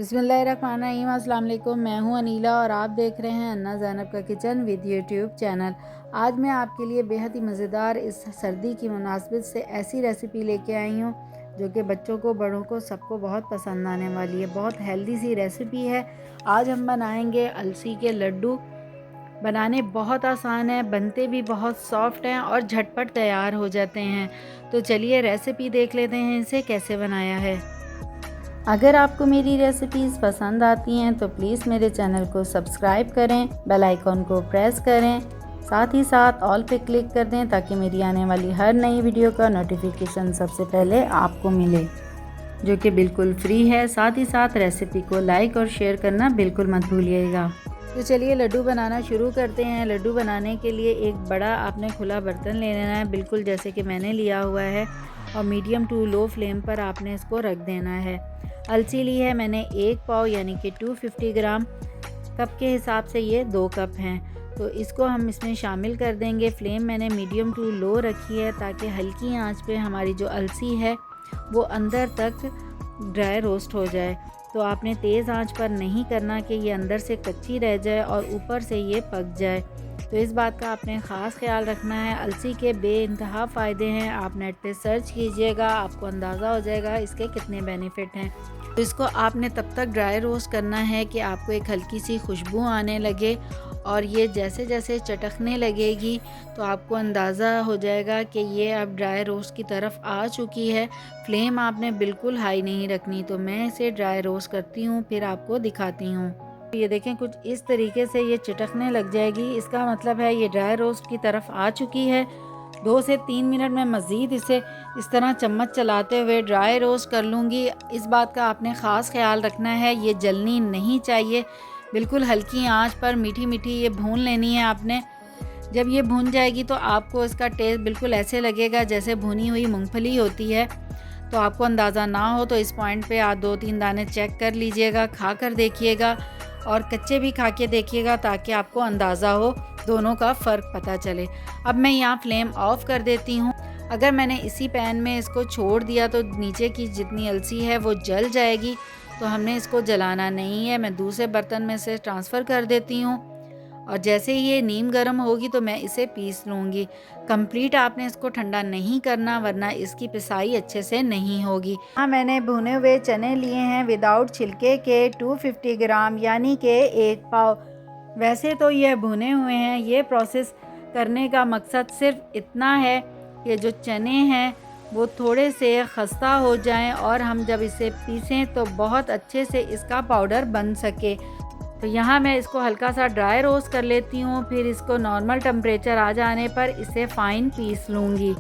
बिस्मिल्लाहिर्रहमानिर्रहीम। अस्सलाम वालेकुम। मैं हूं अनीला और आप देख रहे हैं अन्ना ज़ैनब का किचन विद यूट्यूब चैनल। आज मैं आपके लिए बेहद ही मज़ेदार इस सर्दी की मुनासबत से ऐसी रेसिपी लेके आई हूं जो कि बच्चों को बड़ों को सबको बहुत पसंद आने वाली है। बहुत हेल्दी सी रेसिपी है। आज हम बनाएंगे अलसी के लड्डू। बनाने बहुत आसान है, बनते भी बहुत सॉफ्ट हैं और झटपट तैयार हो जाते हैं। तो चलिए रेसिपी देख लेते हैं इसे कैसे बनाया है। अगर आपको मेरी रेसिपीज़ पसंद आती हैं तो प्लीज़ मेरे चैनल को सब्सक्राइब करें, बेल आइकॉन को प्रेस करें, साथ ही साथ ऑल पे क्लिक कर दें ताकि मेरी आने वाली हर नई वीडियो का नोटिफिकेशन सबसे पहले आपको मिले, जो कि बिल्कुल फ्री है। साथ ही साथ रेसिपी को लाइक और शेयर करना बिल्कुल मत भूलिएगा। तो चलिए लड्डू बनाना शुरू करते हैं। लड्डू बनाने के लिए एक बड़ा आपने खुला बर्तन ले लेना है, बिल्कुल जैसे कि मैंने लिया हुआ है, और मीडियम टू लो फ्लेम पर आपने इसको रख देना है। अलसी ली है मैंने 1 पाव यानी कि 250 ग्राम। कप के हिसाब से ये 2 कप हैं, तो इसको हम इसमें शामिल कर देंगे। फ्लेम मैंने मीडियम टू लो रखी है ताकि हल्की आंच पे हमारी जो अलसी है वो अंदर तक ड्राई रोस्ट हो जाए। तो आपने तेज़ आंच पर नहीं करना कि ये अंदर से कच्ची रह जाए और ऊपर से ये पक जाए। तो इस बात का आपने ख़ास ख्याल रखना है। अलसी के बेइंतहा फ़ायदे हैं, आप नेट पे सर्च कीजिएगा, आपको अंदाज़ा हो जाएगा इसके कितने बेनिफिट हैं। तो इसको आपने तब तक ड्राई रोस्ट करना है कि आपको एक हल्की सी खुशबू आने लगे, और ये जैसे जैसे चटकने लगेगी तो आपको अंदाज़ा हो जाएगा कि ये अब ड्राई रोस्ट की तरफ आ चुकी है। फ्लेम आपने बिल्कुल हाई नहीं रखनी। तो मैं इसे ड्राई रोस्ट करती हूँ, फिर आपको दिखाती हूँ। ये देखें कुछ इस तरीके से ये चटकने लग जाएगी, इसका मतलब है ये ड्राई रोस्ट की तरफ आ चुकी है। 2 से 3 मिनट में मज़ीद इसे इस तरह चम्मच चलाते हुए ड्राई रोस्ट कर लूँगी। इस बात का आपने ख़ास ख्याल रखना है, ये जलनी नहीं चाहिए। बिल्कुल हल्की आंच पर मीठी मीठी ये भून लेनी है आपने। जब ये भून जाएगी तो आपको इसका टेस्ट बिल्कुल ऐसे लगेगा जैसे भुनी हुई मूंगफली होती है। तो आपको अंदाज़ा ना हो तो इस पॉइंट पे आप 2-3 दाने चेक कर लीजिएगा, खा कर देखिएगा, और कच्चे भी खा के देखिएगा ताकि आपको अंदाज़ा हो, दोनों का फ़र्क पता चले। अब मैं यहाँ फ्लेम ऑफ़ कर देती हूँ। अगर मैंने इसी पैन में इसको छोड़ दिया तो नीचे की जितनी अलसी है वो जल जाएगी, तो हमने इसको जलाना नहीं है। मैं दूसरे बर्तन में से ट्रांसफ़र कर देती हूँ, और जैसे ही ये नीम गर्म होगी तो मैं इसे पीस लूँगी। कंप्लीट आपने इसको ठंडा नहीं करना, वरना इसकी पिसाई अच्छे से नहीं होगी। हाँ, मैंने भुने हुए चने लिए हैं विदाउट छिलके के 250 ग्राम यानी कि 1 पाव। वैसे तो ये भुने हुए हैं। ये प्रोसेस करने का मकसद सिर्फ इतना है कि जो चने हैं वो थोड़े से खस्ता हो जाएं और हम जब इसे पीसें तो बहुत अच्छे से इसका पाउडर बन सके। तो यहाँ मैं इसको हल्का सा ड्राई रोस्ट कर लेती हूँ, फिर इसको नॉर्मल टेम्परेचर आ जाने पर इसे फ़ाइन पीस लूँगी।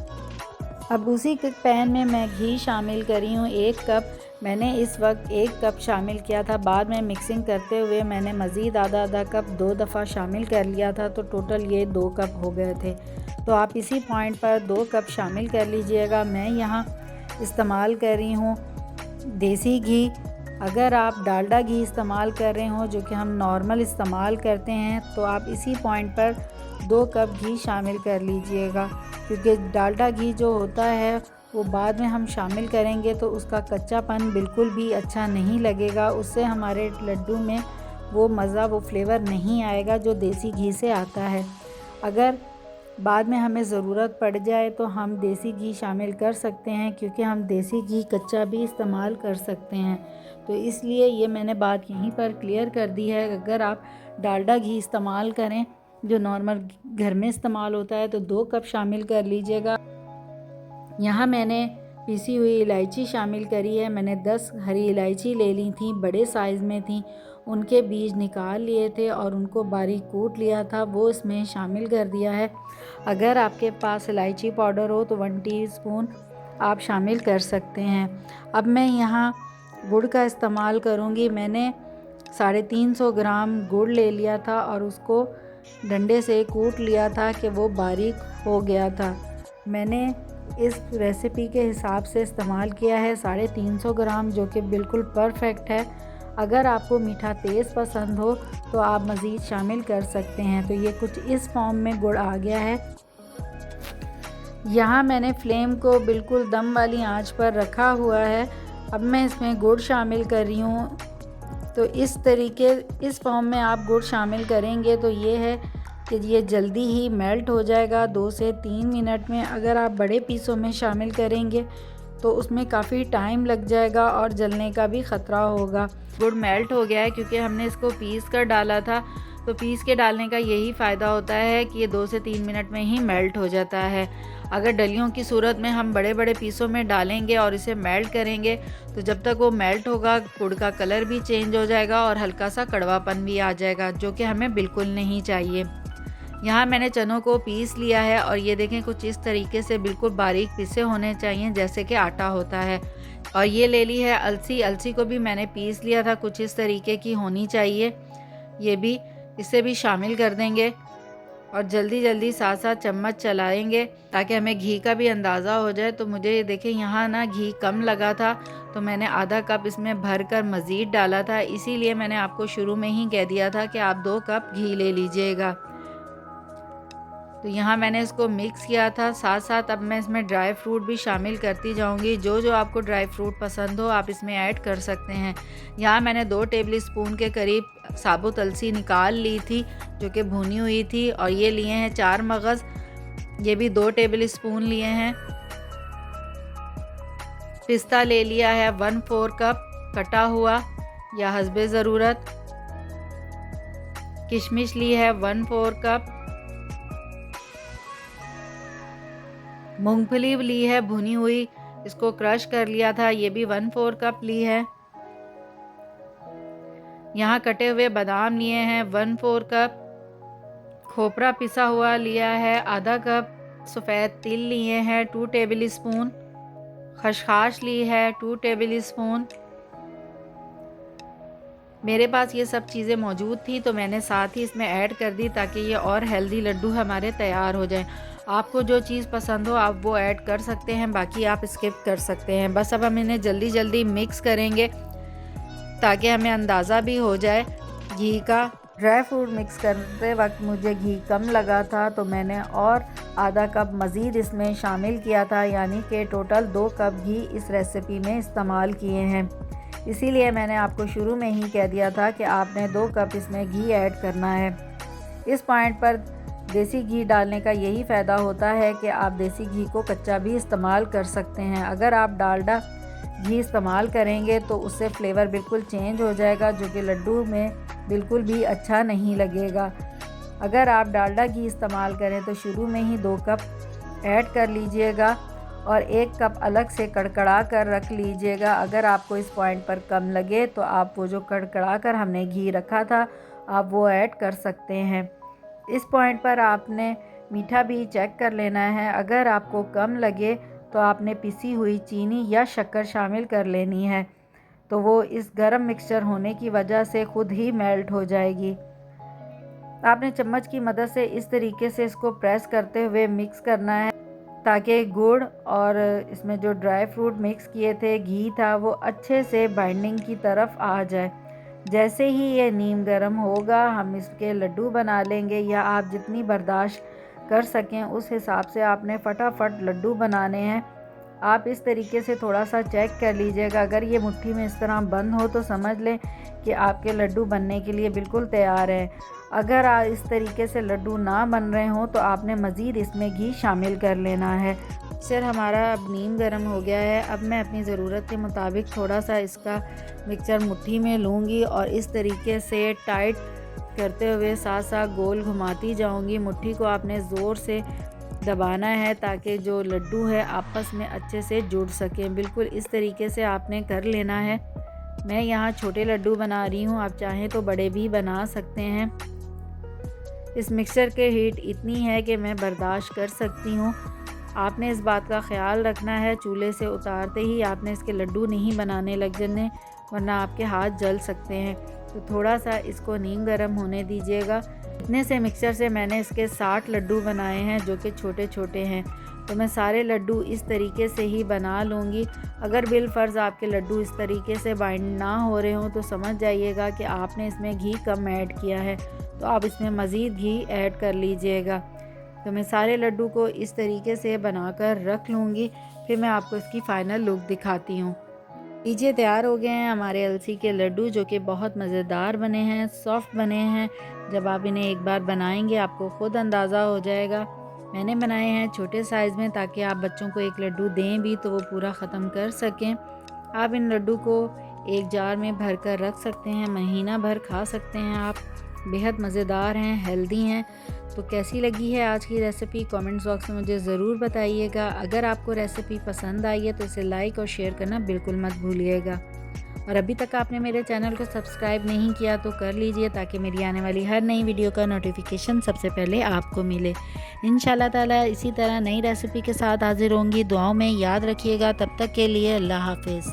अब उसी पैन में मैं घी शामिल करी हूँ 1 कप। मैंने इस वक्त 1 कप शामिल किया था, बाद में मिक्सिंग करते हुए मैंने मज़ीद आधा कप 2 दफ़ा शामिल कर लिया था, तो टोटल ये 2 कप हो गए थे। तो आप इसी पॉइंट पर 2 कप शामिल कर लीजिएगा। मैं यहाँ इस्तेमाल कर रही हूँ देसी घी। अगर आप डालडा घी इस्तेमाल कर रहे हो, जो कि हम नॉर्मल इस्तेमाल करते हैं, तो आप इसी पॉइंट पर 2 कप घी शामिल कर लीजिएगा, क्योंकि डालडा घी जो होता है वो बाद में हम शामिल करेंगे तो उसका कच्चापन बिल्कुल भी अच्छा नहीं लगेगा। उससे हमारे लड्डू में वो मज़ा, वो फ्लेवर नहीं आएगा जो देसी घी से आता है। अगर बाद में हमें ज़रूरत पड़ जाए तो हम देसी घी शामिल कर सकते हैं, क्योंकि हम देसी घी कच्चा भी इस्तेमाल कर सकते हैं। तो इसलिए ये मैंने बात यहीं पर क्लियर कर दी है। अगर आप डालडा घी इस्तेमाल करें जो नॉर्मल घर में इस्तेमाल होता है, तो 2 कप शामिल कर लीजिएगा। यहाँ मैंने पिसी हुई इलायची शामिल करी है। मैंने 10 हरी इलायची ले ली थी, बड़े साइज़ में थी। उनके बीज निकाल लिए थे और उनको बारीक कूट लिया था, वो इसमें शामिल कर दिया है। अगर आपके पास इलायची पाउडर हो तो 1 टीस्पून आप शामिल कर सकते हैं। अब मैं यहाँ गुड़ का इस्तेमाल करूँगी। मैंने 350 ग्राम गुड़ ले लिया था और उसको डंडे से कूट लिया था कि वो बारीक हो गया था। मैंने इस रेसिपी के हिसाब से इस्तेमाल किया है 350 ग्राम, जो कि बिल्कुल परफेक्ट है। अगर आपको मीठा तेज़ पसंद हो तो आप मज़ीद शामिल कर सकते हैं। तो ये कुछ इस फॉर्म में गुड़ आ गया है। यहाँ मैंने फ्लेम को बिल्कुल दम वाली आंच पर रखा हुआ है। अब मैं इसमें गुड़ शामिल कर रही हूँ तो इस फॉर्म में आप गुड़ शामिल करेंगे तो ये है कि ये जल्दी ही मेल्ट हो जाएगा 2 से 3 मिनट में। अगर आप बड़े पीसों में शामिल करेंगे तो उसमें काफ़ी टाइम लग जाएगा और जलने का भी ख़तरा होगा। गुड़ मेल्ट हो गया है क्योंकि हमने इसको पीस कर डाला था, तो पीस के डालने का यही फ़ायदा होता है कि ये 2 से 3 मिनट में ही मेल्ट हो जाता है। अगर डलियों की सूरत में हम बड़े बड़े पीसों में डालेंगे और इसे मेल्ट करेंगे तो जब तक वो मेल्ट होगा गुड़ का कलर भी चेंज हो जाएगा और हल्का सा कड़वापन भी आ जाएगा, जो कि हमें बिल्कुल नहीं चाहिए। यहाँ मैंने चनों को पीस लिया है और ये देखें कुछ इस तरीके से बिल्कुल बारीक पीसे होने चाहिए जैसे कि आटा होता है। और ये ले ली है अलसी, अलसी को भी मैंने पीस लिया था, कुछ इस तरीके की होनी चाहिए। ये भी इसे भी शामिल कर देंगे और जल्दी जल्दी साथ साथ चम्मच चलाएंगे ताकि हमें घी का भी अंदाज़ा हो जाए। तो मुझे ये देखें यहाँ ना घी कम लगा था तो मैंने आधा कप इसमें भर कर मज़ीद डाला था, इसीलिए मैंने आपको शुरू में ही कह दिया था कि आप 2 कप घी ले लीजिएगा। तो यहाँ मैंने इसको मिक्स किया था। साथ साथ अब मैं इसमें ड्राई फ्रूट भी शामिल करती जाऊँगी। जो जो आपको ड्राई फ्रूट पसंद हो आप इसमें ऐड कर सकते हैं। यहाँ मैंने 2 टेबल स्पून के करीब साबुत अलसी निकाल ली थी जो कि भुनी हुई थी, और ये लिए हैं 4 मगज़, ये भी 2 टेबल स्पून लिए हैं। पिस्ता ले लिया है 1/4 कप कटा हुआ या हस्बे ज़रूरत। किशमिश ली है 1/4 कप। मूंगफली ली है भुनी हुई, इसको क्रश कर लिया था, ये भी 1/4 कप ली है। यहाँ कटे हुए बादाम लिए हैं 1/4 कप। खोपरा पिसा हुआ लिया है आधा कप। सफ़ेद तिल लिए हैं 2 टेबल स्पून। खसखस ली है 2 टेबल स्पून। मेरे पास ये सब चीज़ें मौजूद थी तो मैंने साथ ही इसमें ऐड कर दी ताकि ये और हेल्दी लड्डू हमारे तैयार हो जाएं। आपको जो चीज़ पसंद हो आप वो ऐड कर सकते हैं, बाकी आप स्किप कर सकते हैं। बस अब हम इन्हें जल्दी जल्दी मिक्स करेंगे ताकि हमें अंदाज़ा भी हो जाए घी का। ड्राई फ्रूट मिक्स करते वक्त मुझे घी कम लगा था तो मैंने और आधा कप मज़ीद इसमें शामिल किया था, यानी कि टोटल 2 कप घी इस रेसिपी में इस्तेमाल किए हैं। इसीलिए मैंने आपको शुरू में ही कह दिया था कि आपने 2 कप इसमें घी ऐड करना है। इस पॉइंट पर देसी घी डालने का यही फ़ायदा होता है कि आप देसी घी को कच्चा भी इस्तेमाल कर सकते हैं। अगर आप डालडा घी इस्तेमाल करेंगे तो उससे फ्लेवर बिल्कुल चेंज हो जाएगा, जो कि लड्डू में बिल्कुल भी अच्छा नहीं लगेगा। अगर आप डालडा घी इस्तेमाल करें तो शुरू में ही 2 कप ऐड कर लीजिएगा और 1 कप अलग से कड़कड़ा कर रख लीजिएगा। अगर आपको इस पॉइंट पर कम लगे तो आप वो जो कड़कड़ा कर हमने घी रखा था आप वो ऐड कर सकते हैं। इस पॉइंट पर आपने मीठा भी चेक कर लेना है। अगर आपको कम लगे तो आपने पिसी हुई चीनी या शक्कर शामिल कर लेनी है, तो वो इस गरम मिक्सचर होने की वजह से ख़ुद ही मेल्ट हो जाएगी। आपने चम्मच की मदद से इस तरीके से इसको प्रेस करते हुए मिक्स करना है ताकि गुड़ और इसमें जो ड्राई फ्रूट मिक्स किए थे, घी था, वो अच्छे से बाइंडिंग की तरफ आ जाए। जैसे ही ये नीम गर्म होगा हम इसके लड्डू बना लेंगे, या आप जितनी बर्दाश्त कर सकें उस हिसाब से आपने फटाफट लड्डू बनाने हैं। आप इस तरीके से थोड़ा सा चेक कर लीजिएगा। अगर ये मुट्ठी में इस तरह बंद हो तो समझ लें कि आपके लड्डू बनने के लिए बिल्कुल तैयार हैं। अगर इस तरीके से लड्डू ना बन रहे हों तो आपने मज़ीद इसमें घी शामिल कर लेना है। मिक्सचर हमारा अब नीम गर्म हो गया है। अब मैं अपनी ज़रूरत के मुताबिक थोड़ा सा इसका मिक्सचर मुट्ठी में लूँगी और इस तरीके से टाइट करते हुए साथ साथ गोल घुमाती जाऊँगी। मुट्ठी को आपने ज़ोर से दबाना है ताकि जो लड्डू है आपस में अच्छे से जुड़ सकें। बिल्कुल इस तरीके से आपने कर लेना है। मैं यहाँ छोटे लड्डू बना रही हूँ, आप चाहें तो बड़े भी बना सकते हैं। इस मिक्सचर के हीट इतनी है कि मैं बर्दाश्त कर सकती हूँ। आपने इस बात का ख्याल रखना है चूल्हे से उतारते ही आपने इसके लड्डू नहीं बनाने लग जाने, वरना आपके हाथ जल सकते हैं। तो थोड़ा सा इसको नीम गर्म होने दीजिएगा। इतने से मिक्सचर से मैंने इसके 60 लड्डू बनाए हैं जो कि छोटे छोटे हैं। तो मैं सारे लड्डू इस तरीके से ही बना लूँगी। अगर बिलफ़र्ज़ आपके लड्डू इस तरीके से बाइंड ना हो रहे हों तो समझ जाइएगा कि आपने इसमें घी कम ऐड किया है, तो आप इसमें मज़ीद घी ऐड कर लीजिएगा। तो मैं सारे लड्डू को इस तरीके से बनाकर रख लूँगी, फिर मैं आपको इसकी फ़ाइनल लुक दिखाती हूँ। लीजिए तैयार हो गए हैं हमारे अलसी के लड्डू, जो कि बहुत मज़ेदार बने हैं, सॉफ्ट बने हैं। जब आप इन्हें एक बार बनाएंगे आपको ख़ुद अंदाज़ा हो जाएगा। मैंने बनाए हैं छोटे साइज़ में, ताकि आप बच्चों को एक लड्डू दें भी तो वो पूरा ख़त्म कर सकें। आप इन लड्डू को एक जार में भर कर रख सकते हैं, महीना भर खा सकते हैं आप। बेहद मज़ेदार हैं, हेल्दी हैं। तो कैसी लगी है आज की रेसिपी, कमेंट्स बॉक्स में मुझे ज़रूर बताइएगा। अगर आपको रेसिपी पसंद आई है तो इसे लाइक और शेयर करना बिल्कुल मत भूलिएगा। और अभी तक आपने मेरे चैनल को सब्सक्राइब नहीं किया तो कर लीजिए, ताकि मेरी आने वाली हर नई वीडियो का नोटिफिकेशन सबसे पहले आपको मिले। इंशाल्लाह ताला इसी तरह नई रेसिपी के साथ हाजिर होंगी। दुआओं में याद रखिएगा। तब तक के लिए अल्लाह हाफिज़।